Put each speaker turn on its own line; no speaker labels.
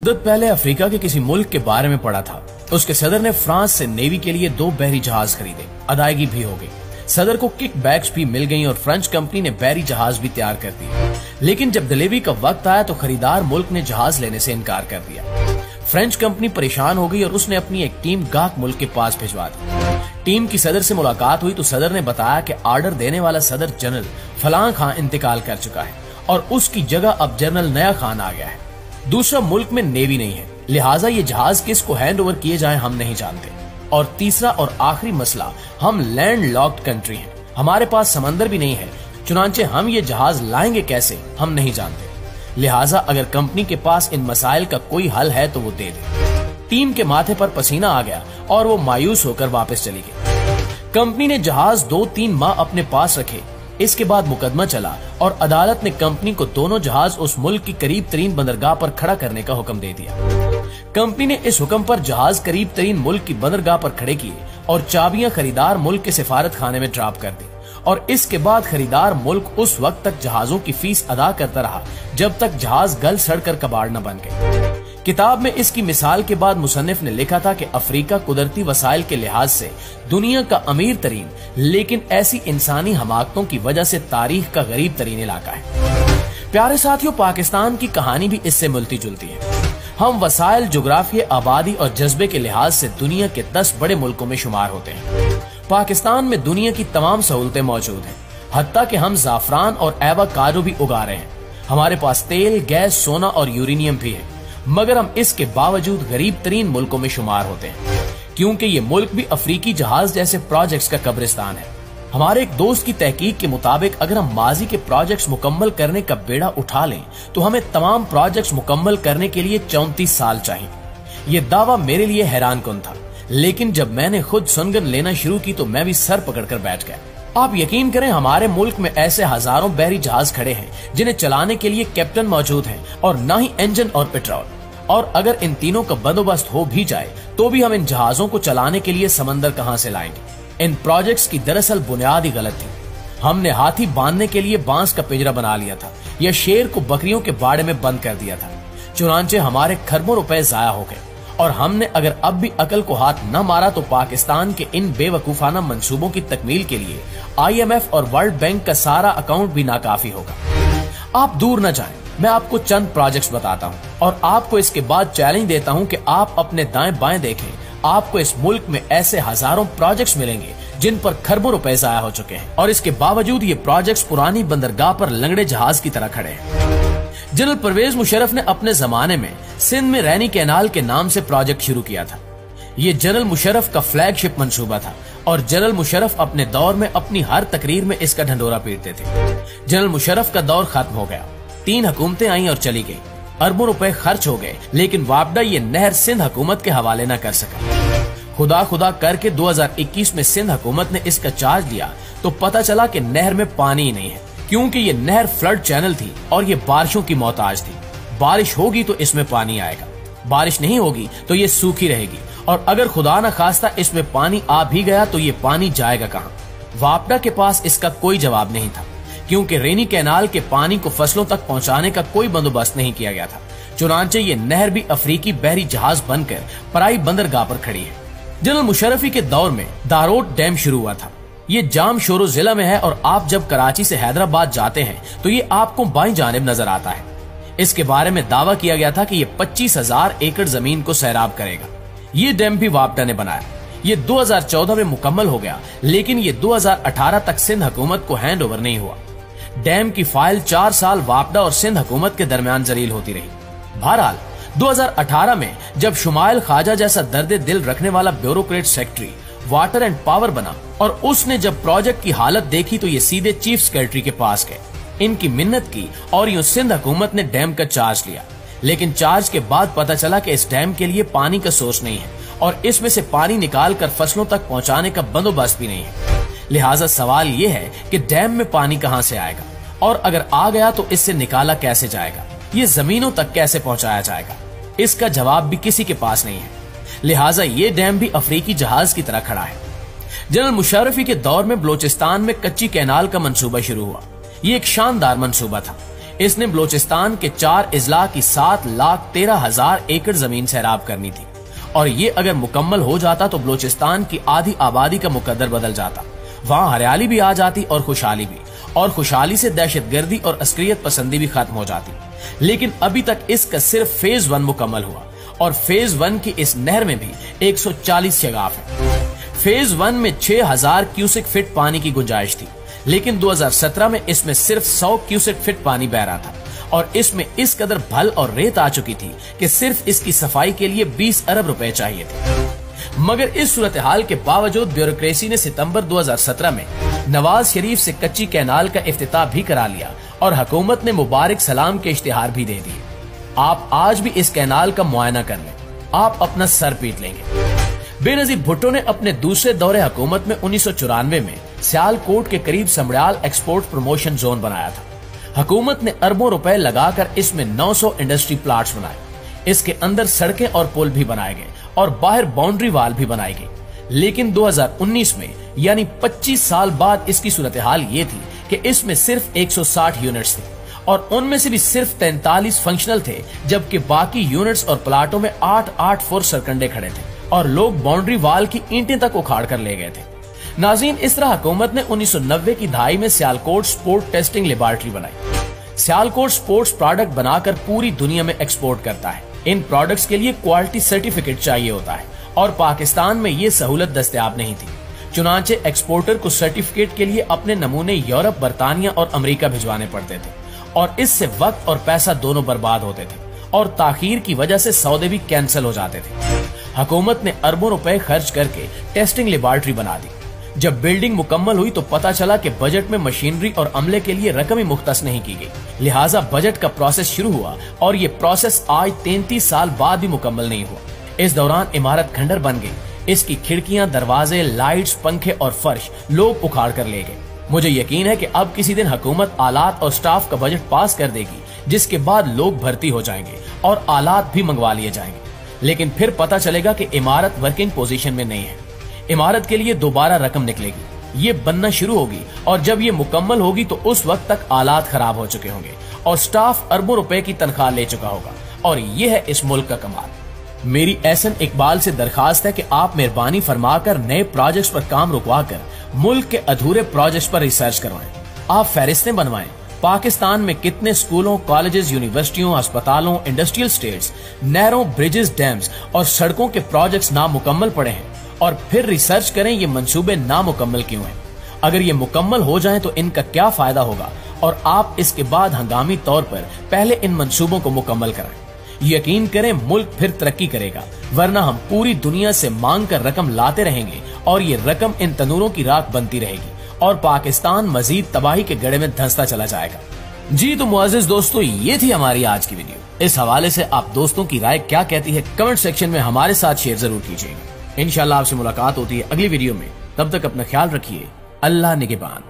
मुद्दत पहले अफ्रीका के किसी मुल्क के बारे में पढ़ा था। उसके सदर ने फ्रांस से नेवी के लिए 2 बहरी जहाज खरीदे। अदायगी भी हो गई, सदर को किक बैक्स भी मिल गई और फ्रेंच कंपनी ने बहरी जहाज भी तैयार कर दिए। लेकिन जब डिलीवरी का वक्त आया तो खरीदार मुल्क ने जहाज लेने से इनकार कर दिया। फ्रेंच कंपनी परेशान हो गई और उसने अपनी एक टीम गाक मुल्क के पास भिजवा दी। टीम की सदर से मुलाकात हुई तो सदर ने बताया कि ऑर्डर देने वाला सदर जनरल फलां खान इंतकाल कर चुका है और उसकी जगह अब जनरल नया खान आ गया है। दूसरा, मुल्क में नेवी नहीं है, लिहाजा ये जहाज किसको हैंड ओवर किए जाए हम नहीं जानते। और तीसरा और आखिरी मसला, हम लैंड लॉक्ड कंट्री हैं, हमारे पास समंदर भी नहीं है, चुनांचे हम ये जहाज लाएंगे कैसे हम नहीं जानते। लिहाजा अगर कंपनी के पास इन मसाइल का कोई हल है तो वो दे दे। टीम के माथे पर पसीना आ गया और वो मायूस होकर वापस चली गई। कंपनी ने जहाज 2-3 माह अपने पास रखे। इसके बाद मुकदमा चला और अदालत ने कंपनी को दोनों जहाज उस मुल्क की करीब तरीन बंदरगाह पर खड़ा करने का हुक्म दे दिया। कंपनी ने इस हुक्म पर जहाज करीब तरीन मुल्क की बंदरगाह पर खड़े किए और चाबियां खरीदार मुल्क के सिफारत खाने में ड्रॉप कर दी। और इसके बाद खरीदार मुल्क उस वक्त तक जहाजों की फीस अदा करता रहा जब तक जहाज गल सड़कर कबाड़ न बन गए। किताब में इसकी मिसाल के बाद मुसन्निफ ने लिखा था कि अफ्रीका कुदरती वसाइल के लिहाज से दुनिया का अमीर तरीन लेकिन ऐसी इंसानी हमाकतों की वजह से तारीख का गरीब तरीन इलाका है। प्यारे साथियों, पाकिस्तान की कहानी भी इससे मिलती जुलती है। हम वसाइल, जुग्राफिया, आबादी और जज्बे के लिहाज से दुनिया के 10 बड़े मुल्कों में शुमार होते हैं। पाकिस्तान में दुनिया की तमाम सहूलतें मौजूद हैं, हत्ता कि हम जाफरान और एवोकाडो भी उगा रहे हैं। हमारे पास तेल, गैस, सोना और यूरेनियम भी है, मगर हम इसके बावजूद गरीब तरीन मुल्कों में शुमार होते हैं क्योंकि ये मुल्क भी अफ्रीकी जहाज जैसे प्रोजेक्ट्स का कब्रिस्तान है। हमारे एक दोस्त की तहकीक के मुताबिक अगर हम माजी के प्रोजेक्ट्स मुकम्मल करने का बेड़ा उठा लें तो हमें तमाम प्रोजेक्ट्स मुकम्मल करने के लिए 34 साल चाहिए। ये दावा मेरे लिए हैरान कुन था, लेकिन जब मैंने खुद सुनगन लेना शुरू की तो मैं भी सर पकड़कर बैठ गया। आप यकीन करें, हमारे मुल्क में ऐसे हजारों बहरी जहाज खड़े हैं जिन्हें चलाने के लिए कैप्टन मौजूद हैं और न ही इंजन और पेट्रोल। और अगर इन तीनों का बंदोबस्त हो भी जाए तो भी हम इन जहाजों को चलाने के लिए समंदर कहां से लाएंगे। इन प्रोजेक्ट्स की दरअसल बुनियाद ही गलत थी। हमने हाथी बांधने के लिए बांस का पिंजरा बना लिया था या शेर को बकरियों के बाड़े में बंद कर दिया था, चुनांचे हमारे खरबों रुपए जाया हो गए। और हमने अगर अब भी अकल को हाथ न मारा तो पाकिस्तान के इन बेवकूफाना मंसूबों की तकमील के लिए IMF और वर्ल्ड बैंक का सारा अकाउंट भी नाकाफी होगा। आप दूर न जाएं, मैं आपको चंद प्रोजेक्ट्स बताता हूं और आपको इसके बाद चैलेंज देता हूं कि आप अपने दाएं बाएं देखें। आपको इस मुल्क में ऐसे हजारों प्रोजेक्ट्स मिलेंगे जिन पर खरबों रुपए जाया हो चुके हैं और इसके बावजूद ये प्रोजेक्ट्स पुरानी बंदरगाह पर लंगड़े जहाज की तरह खड़े हैं। जनरल परवेज मुशर्रफ ने अपने जमाने में सिंध में रैनी कैनाल के नाम से प्रोजेक्ट शुरू किया था। ये जनरल मुशर्रफ का फ्लैगशिप मंसूबा था और जनरल मुशर्रफ अपने दौर में अपनी हर तकरीर में इसका ढंढोरा पीटते थे। जनरल मुशर्रफ का दौर खत्म हो गया, 3 हुकूमतें आईं और चली गई, अरबों रुपए खर्च हो गए, लेकिन वापडा ये नहर सिंध हुकूमत के हवाले न कर सका। खुदा करके 2021 में सिंध हुकूमत ने इसका चार्ज लिया तो पता चला कि नहर में पानी ही नहीं है, क्योंकि ये नहर फ्लड चैनल थी और ये बारिशों की मोहताज थी। बारिश होगी तो इसमें पानी आएगा, बारिश नहीं होगी तो ये सूखी रहेगी, और अगर खुदा न खास्ता इसमें पानी आ भी गया तो ये पानी जाएगा कहाँ। वापडा के पास इसका कोई जवाब नहीं था, क्योंकि रेनी कैनाल के पानी को फसलों तक पहुंचाने का कोई बंदोबस्त नहीं किया गया था। चुनांचे ये नहर भी अफ्रीकी बहरी जहाज बनकर पराई बंदरगाह पर खड़ी है। जनरल मुशर्रफी के दौर में दारोट डैम शुरू हुआ था। ये जाम शोरो जिला में है और आप जब कराची से हैदराबाद जाते हैं तो ये आपको बाईं जानिब नजर आता है। इसके बारे में दावा किया गया था कि ये 25,000 एकड़ जमीन को सैराब करेगा। ये डैम भी वापडा ने बनाया। ये 2014 में मुकम्मल हो गया, लेकिन ये 2018 तक सिंध हुकूमत को हैंड ओवर नहीं हुआ। डैम की फाइल 4 साल वापडा और सिंध हुकूमत के दरमियान जलील होती रही। बहरहाल 2018 में जब शुमाइल ख्वाजा जैसा दर्दे दिल रखने वाला bureaucrat secretary water and power बना और उसने जब प्रोजेक्ट की हालत देखी तो ये सीधे चीफ सेक्रेटरी के पास गए, इनकी मिन्नत की और यूं सिंध हुकूमत ने डैम का चार्ज लिया। लेकिन चार्ज के बाद पता चला कि इस डैम के लिए पानी का सोर्स नहीं है और इसमें से पानी निकाल कर फसलों तक पहुंचाने का बंदोबस्त भी नहीं है। लिहाजा सवाल ये है कि डैम में पानी कहां से आएगा और अगर आ गया तो इससे निकाला कैसे जाएगा, ये जमीनों तक कैसे पहुंचाया जाएगा, इसका जवाब भी किसी के पास नहीं है। लिहाजा ये डैम भी अफ्रीकी जहाज की तरह खड़ा है। जनरल मुशर्रफी के दौर में बलोचिस्तान में कच्ची कैनाल का मंसूबा शुरू हुआ। ये एक शानदार मंसूबा था। इसने बलोचिस्तान के 4 अजला की 7,13,000 एकड़ जमीन सैराब करनी थी और ये अगर मुकम्मल हो जाता तो बलोचिस्तान की आधी आबादी का मुकद्दर बदल जाता। वहां हरियाली भी आ जाती और खुशहाली भी, और खुशहाली से दहशतगर्दी और अस्करियत पसंदी भी खत्म हो जाती। लेकिन अभी तक इसका सिर्फ फेज 1 मुकम्मल हुआ और फेज 1 की इस नहर में भी 140 शगाफ है। फेज 1 में 6000 क्यूसेक फिट पानी की गुंजाइश थी, लेकिन 2017 में इसमें सिर्फ 100 क्यूसेक फिट पानी बह रहा था और इसमें इस कदर भल और रेत आ चुकी थी कि सिर्फ इसकी सफाई के लिए 20 अरब रुपए चाहिए थे। मगर इस सूरत हाल के बावजूद ब्यूरोक्रेसी ने सितंबर 2017 में नवाज शरीफ से कच्ची कैनाल का इफ्तिताह भी करा लिया और हुकूमत ने मुबारक सलाम के इश्तिहार भी दे दिए। आप आज भी इस कैनाल का मुआयना कर लें, आप अपना सर पीट लेंगे। बेनजीर भुट्टो ने अपने दूसरे दौरे हुकूमत में 1994 में सियालकोट के करीब समड़ियाल एक्सपोर्ट प्रमोशन जोन बनाया था। हुकूमत ने अरबों रुपए लगाकर इसमें 900 इंडस्ट्री प्लाट्स बनाए। इसके अंदर सड़कें और पुल भी बनाए गए और बाहर बाउंड्री वाल भी बनाई गई। लेकिन 2019 में यानी 25 साल बाद इसकी सूरत हाल ये थी कि इसमें सिर्फ 160 यूनिट्स थे और उनमें से भी सिर्फ 43 फंक्शनल थे, जबकि बाकी यूनिट्स और प्लाटों में 8-8 फुट सरकंडे खड़े थे और लोग बाउंड्री वाल की ईंटें तक उखाड़ कर ले गए थे। नाज़रीन, इस तरह हुकूमत ने 1990 की दहाई में सियालकोट स्पोर्ट टेस्टिंग लेबोरेटरी बनाई। सियालकोट स्पोर्ट्स प्रोडक्ट बनाकर पूरी दुनिया में एक्सपोर्ट करता है। इन प्रोडक्ट्स के लिए क्वालिटी सर्टिफिकेट चाहिए होता है और पाकिस्तान में ये सहूलत दस्तयाब नहीं थी। चुनांचे एक्सपोर्टर को सर्टिफिकेट के लिए अपने नमूने यूरोप, बरतानिया और अमेरिका भिजवाने पड़ते थे और इससे वक्त और पैसा दोनों बर्बाद होते थे और ताखीर की वजह से सौदे भी कैंसिल हो जाते थे। हुकूमत ने अरबों रुपए खर्च करके टेस्टिंग लेबोरेटरी बना दी। जब बिल्डिंग मुकम्मल हुई तो पता चला कि बजट में मशीनरी और अमले के लिए रकम ही मुख्तस नहीं की गई, लिहाजा बजट का प्रोसेस शुरू हुआ और ये प्रोसेस आज 33 साल बाद भी मुकम्मल नहीं हुआ। इस दौरान इमारत खंडर बन गई। इसकी खिड़कियां, दरवाजे, लाइट्स, पंखे और फर्श लोग उखाड़ कर ले गए। मुझे यकीन है कि अब किसी दिन हुकूमत आलात और स्टाफ का बजट पास कर देगी, जिसके बाद लोग भर्ती हो जाएंगे और आलात भी मंगवा लिए जाएंगे। लेकिन फिर पता चलेगा कि इमारत वर्किंग पोजीशन में नहीं है। इमारत के लिए दोबारा रकम निकलेगी, ये बनना शुरू होगी और जब ये मुकम्मल होगी तो उस वक्त तक आलात खराब हो चुके होंगे और स्टाफ अरबों रुपए की तनख्वाह ले चुका होगा। और ये है इस मुल्क का कमाल। मेरी एहसन इकबाल से दरखास्त है कि आप मेहरबानी फरमाकर नए प्रोजेक्ट्स पर काम रुकवाकर मुल्क के अधूरे प्रोजेक्ट्स पर रिसर्च करवाएं। आप फहरिस्तें बनवाएं। पाकिस्तान में कितने स्कूलों, कॉलेजेस, यूनिवर्सिटियों, अस्पतालों, इंडस्ट्रियल स्टेट्स, नहरों, ब्रिजेस, डैम्स और सड़कों के प्रोजेक्ट्स नामुकम्मल पड़े हैं और फिर रिसर्च करें ये मंसूबे नामुकम्मल क्यों हैं। अगर ये मुकम्मल हो जाएं तो इनका क्या फायदा होगा और आप इसके बाद हंगामी तौर पर पहले इन मंसूबों को मुकम्मल करें। यकीन करें मुल्क फिर तरक्की करेगा, वरना हम पूरी दुनिया से मांग कर रकम लाते रहेंगे और ये रकम इन तनूरों की राख बनती रहेगी और पाकिस्तान मजीद तबाही के गड़े में धंसता चला जाएगा। जी तो मुअज़्ज़िज़ दोस्तों, ये थी हमारी आज की वीडियो। इस हवाले से आप दोस्तों की राय क्या कहती है कमेंट सेक्शन में हमारे साथ शेयर जरूर कीजिएगा। इंशाल्लाह आपसे मुलाकात होती है अगली वीडियो में। तब तक अपना ख्याल रखिए। अल्लाह निगहबान।